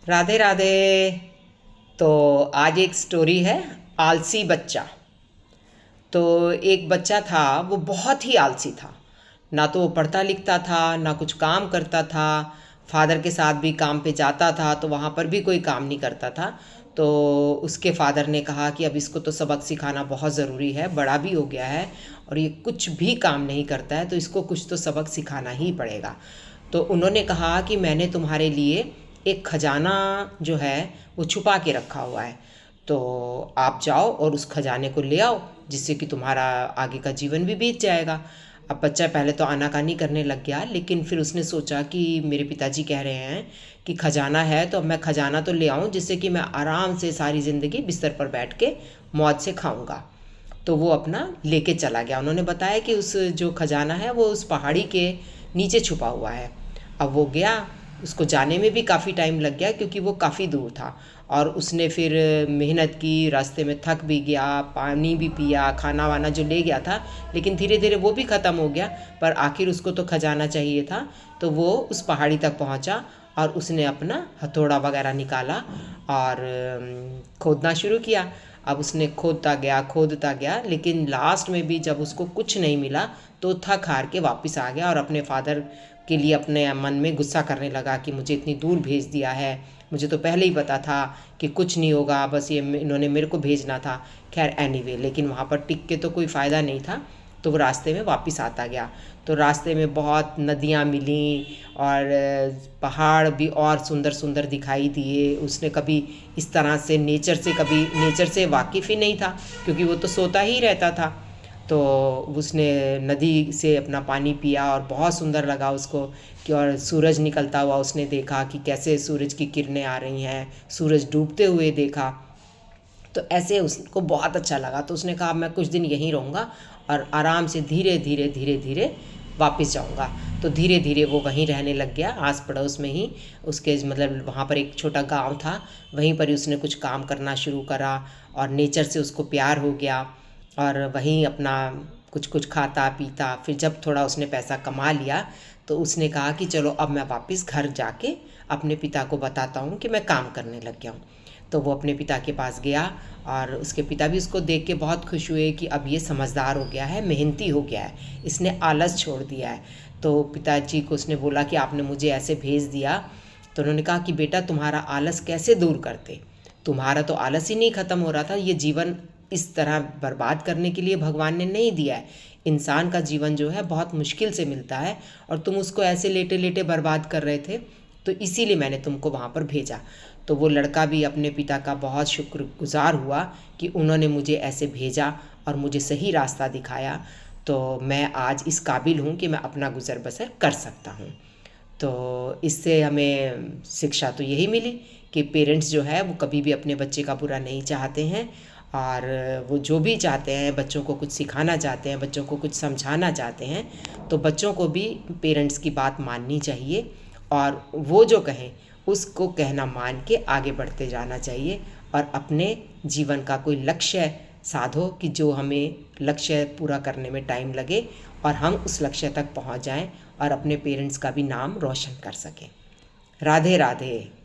राधे राधे। तो आज एक स्टोरी है, आलसी बच्चा। तो एक बच्चा था, वो बहुत ही आलसी था। ना तो वो पढ़ता लिखता था, ना कुछ काम करता था। फादर के साथ भी काम पे जाता था तो वहाँ पर भी कोई काम नहीं करता था। तो उसके फादर ने कहा कि अब इसको तो सबक सिखाना बहुत ज़रूरी है, बड़ा भी हो गया है और ये कुछ भी काम नहीं करता है, तो इसको कुछ तो सबक सिखाना ही पड़ेगा। तो उन्होंने कहा कि मैंने तुम्हारे लिए एक खजाना जो है वो छुपा के रखा हुआ है, तो आप जाओ और उस खजाने को ले आओ, जिससे कि तुम्हारा आगे का जीवन भी बीत जाएगा। अब बच्चा पहले तो आनाकानी करने लग गया, लेकिन फिर उसने सोचा कि मेरे पिताजी कह रहे हैं कि खजाना है, तो अब मैं खजाना तो ले आऊं जिससे कि मैं आराम से सारी ज़िंदगी बिस्तर पर बैठ के मौज से खाऊंगा। तो वो अपना लेके चला गया। उन्होंने बताया कि उस जो खजाना है वो उस पहाड़ी के नीचे छुपा हुआ है। अब वो गया, उसको जाने में भी काफ़ी टाइम लग गया क्योंकि वो काफ़ी दूर था। और उसने फिर मेहनत की, रास्ते में थक भी गया, पानी भी पिया, खाना वाना जो ले गया था, लेकिन धीरे धीरे वो भी ख़त्म हो गया। पर आखिर उसको तो खजाना चाहिए था, तो वो उस पहाड़ी तक पहुंचा और उसने अपना हथौड़ा वगैरह निकाला और खोदना शुरू किया। अब उसने खोदता गया, लेकिन लास्ट में भी जब उसको कुछ नहीं मिला तो थक हार के वापस आ गया और अपने फादर के लिए अपने मन में गुस्सा करने लगा कि मुझे इतनी दूर भेज दिया है, मुझे तो पहले ही पता था कि कुछ नहीं होगा, बस ये इन्होंने मेरे को भेजना था। खैर एनीवे, लेकिन वहाँ पर टिक के तो कोई फ़ायदा नहीं था, तो वो रास्ते में वापस आता गया। तो रास्ते में बहुत नदियाँ मिलीं और पहाड़ भी और सुंदर सुंदर दिखाई दिए। उसने कभी इस तरह से नेचर से वाकिफ़ ही नहीं था, क्योंकि वो तो सोता ही रहता था। तो उसने नदी से अपना पानी पिया और बहुत सुंदर लगा उसको कि, और सूरज निकलता हुआ उसने देखा कि कैसे सूरज की किरणें आ रही हैं, सूरज डूबते हुए देखा। तो ऐसे उसको बहुत अच्छा लगा, तो उसने कहा मैं कुछ दिन यहीं रहूँगा और आराम से धीरे धीरे धीरे धीरे वापस जाऊँगा। तो धीरे धीरे वो वहीं रहने लग गया, आस पड़ोस में ही। उसके मतलब वहाँ पर एक छोटा गांव था, वहीं पर ही उसने कुछ काम करना शुरू करा और नेचर से उसको प्यार हो गया और वहीं अपना कुछ कुछ खाता पीता। फिर जब थोड़ा उसने पैसा कमा लिया तो उसने कहा कि चलो अब मैं वापस घर जाके अपने पिता को बताता हूँ कि मैं काम करने लग गया हूँ। तो वो अपने पिता के पास गया और उसके पिता भी उसको देख के बहुत खुश हुए कि अब ये समझदार हो गया है, मेहनती हो गया है, इसने आलस छोड़ दिया है। तो पिताजी को उसने बोला कि आपने मुझे ऐसे भेज दिया। तो उन्होंने कहा कि बेटा तुम्हारा आलस कैसे दूर करते, तुम्हारा तो आलस ही नहीं ख़त्म हो रहा था। ये जीवन इस तरह बर्बाद करने के लिए भगवान ने नहीं दिया है। इंसान का जीवन जो है बहुत मुश्किल से मिलता है और तुम उसको ऐसे लेटे लेटे बर्बाद कर रहे थे, तो इसीलिए मैंने तुमको वहाँ पर भेजा। तो वो लड़का भी अपने पिता का बहुत शुक्रगुजार हुआ कि उन्होंने मुझे ऐसे भेजा और मुझे सही रास्ता दिखाया, तो मैं आज इस काबिल हूँ कि मैं अपना गुज़र बसर कर सकता हूँ। तो इससे हमें शिक्षा तो यही मिली कि पेरेंट्स जो है वो कभी भी अपने बच्चे का बुरा नहीं चाहते हैं, और वो जो भी चाहते हैं, बच्चों को कुछ सिखाना चाहते हैं, बच्चों को कुछ समझाना चाहते हैं, तो बच्चों को भी पेरेंट्स की बात माननी चाहिए और वो जो कहें उसको कहना मान के आगे बढ़ते जाना चाहिए और अपने जीवन का कोई लक्ष्य साधो कि जो हमें लक्ष्य पूरा करने में टाइम लगे और हम उस लक्ष्य तक पहुंच जाएं और अपने पेरेंट्स का भी नाम रोशन कर सकें। राधे राधे।